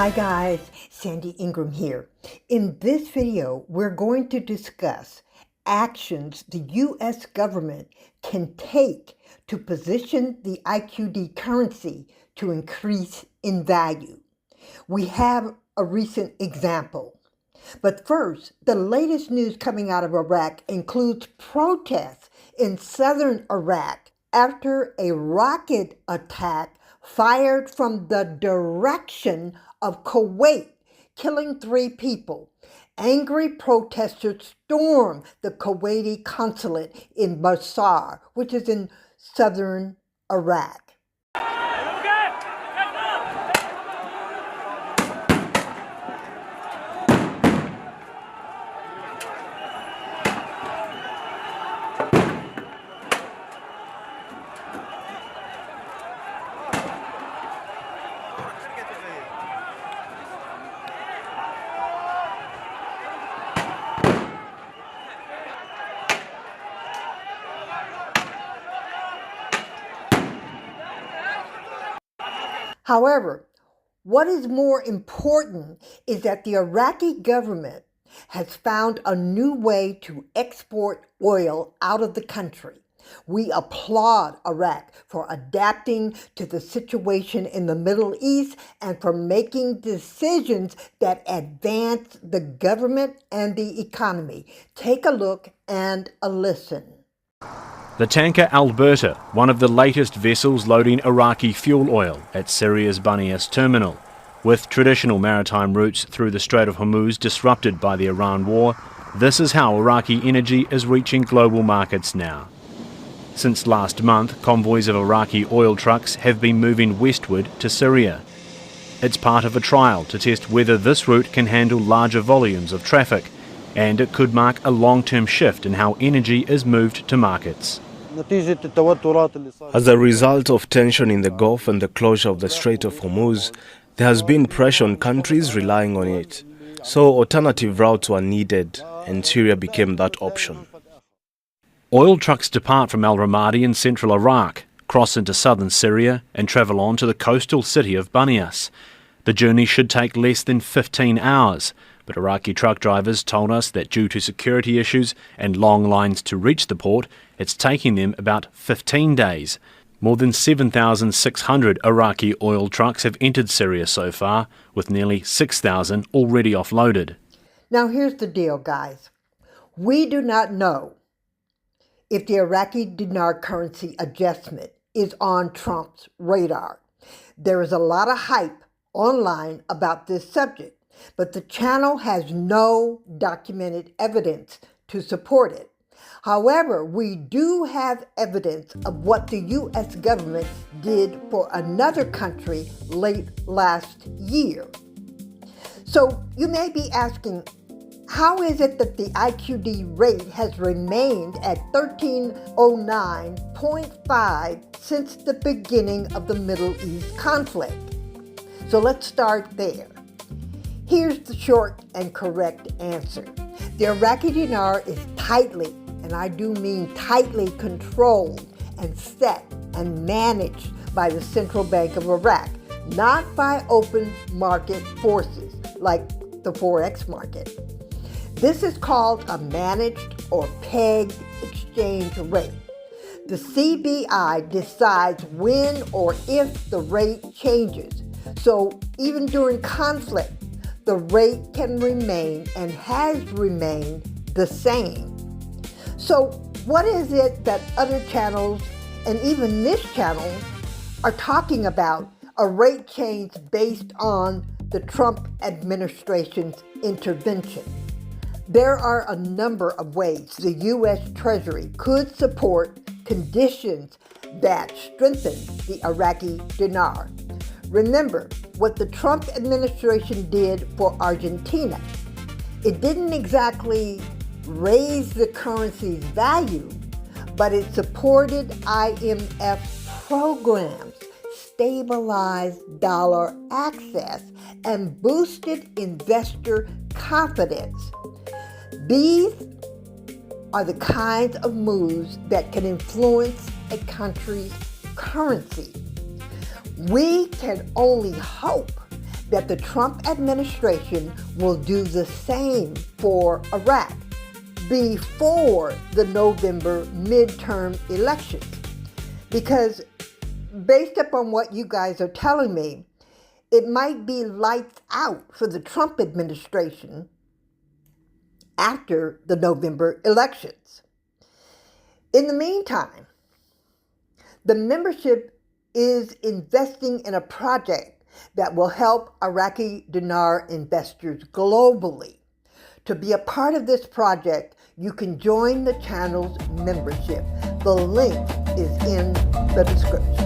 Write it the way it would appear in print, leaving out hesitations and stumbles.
Hi guys, Sandy Ingram here. In this video, we're going to discuss actions the U.S. government can take to position the IQD currency to increase in value. We have a recent example. But first, the latest news coming out of Iraq includes protests in southern Iraq after a rocket attack fired from the direction of Kuwait, killing 3 people. Angry protesters stormed the Kuwaiti consulate in Basra, which is in southern Iraq. However, what is more important is that the Iraqi government has found a new way to export oil out of the country. We applaud Iraq for adapting to the situation in the Middle East and for making decisions that advance the government and the economy. Take a look and a listen. The tanker Alberta, one of the latest vessels loading Iraqi fuel oil at Syria's Banias terminal. With traditional maritime routes through the Strait of Hormuz disrupted by the Iran war, this is how Iraqi energy is reaching global markets now. Since last month, convoys of Iraqi oil trucks have been moving westward to Syria. It's part of a trial to test whether this route can handle larger volumes of traffic, and it could mark a long-term shift in how energy is moved to markets. As a result of tension in the Gulf and the closure of the Strait of Hormuz, there has been pressure on countries relying on it. So alternative routes were needed, and Syria became that option. Oil trucks depart from Al Ramadi in central Iraq, cross into southern Syria, and travel on to the coastal city of Banias. The journey should take less than 15 hours, but Iraqi truck drivers told us that due to security issues and long lines to reach the port, it's taking them about 15 days. More than 7,600 Iraqi oil trucks have entered Syria so far, with nearly 6,000 already offloaded. Now here's the deal, guys. We do not know if the Iraqi dinar currency adjustment is on Trump's radar. There is a lot of hype online about this subject, but the channel has no documented evidence to support it. However, we do have evidence of what the U.S. government did for another country late last year. So you may be asking, how is it that the IQD rate has remained at 1309.5 since the beginning of the Middle East conflict? So let's start there. Here's the short and correct answer. The Iraqi dinar is tightly, and I do mean tightly, controlled and set and managed by the Central Bank of Iraq, not by open market forces like the Forex market. This is called a managed or pegged exchange rate. The CBI decides when or if the rate changes. So even during conflict, the rate can remain and has remained the same. So what is it that other channels and even this channel are talking about a rate change based on the Trump administration's intervention? There are a number of ways the U.S. Treasury could support conditions that strengthen the Iraqi dinar. Remember what the Trump administration did for Argentina. It didn't exactly raise the currency's value, but it supported IMF programs, stabilized dollar access, and boosted investor confidence. These are the kinds of moves that can influence a country's currency. We can only hope that the Trump administration will do the same for Iraq before the November midterm elections. Because based upon what you guys are telling me, it might be lights out for the Trump administration after the November elections. In the meantime, the membership is investing in a project that will help Iraqi dinar investors globally. To be a part of this project, you can join the channel's membership. The link is in the description.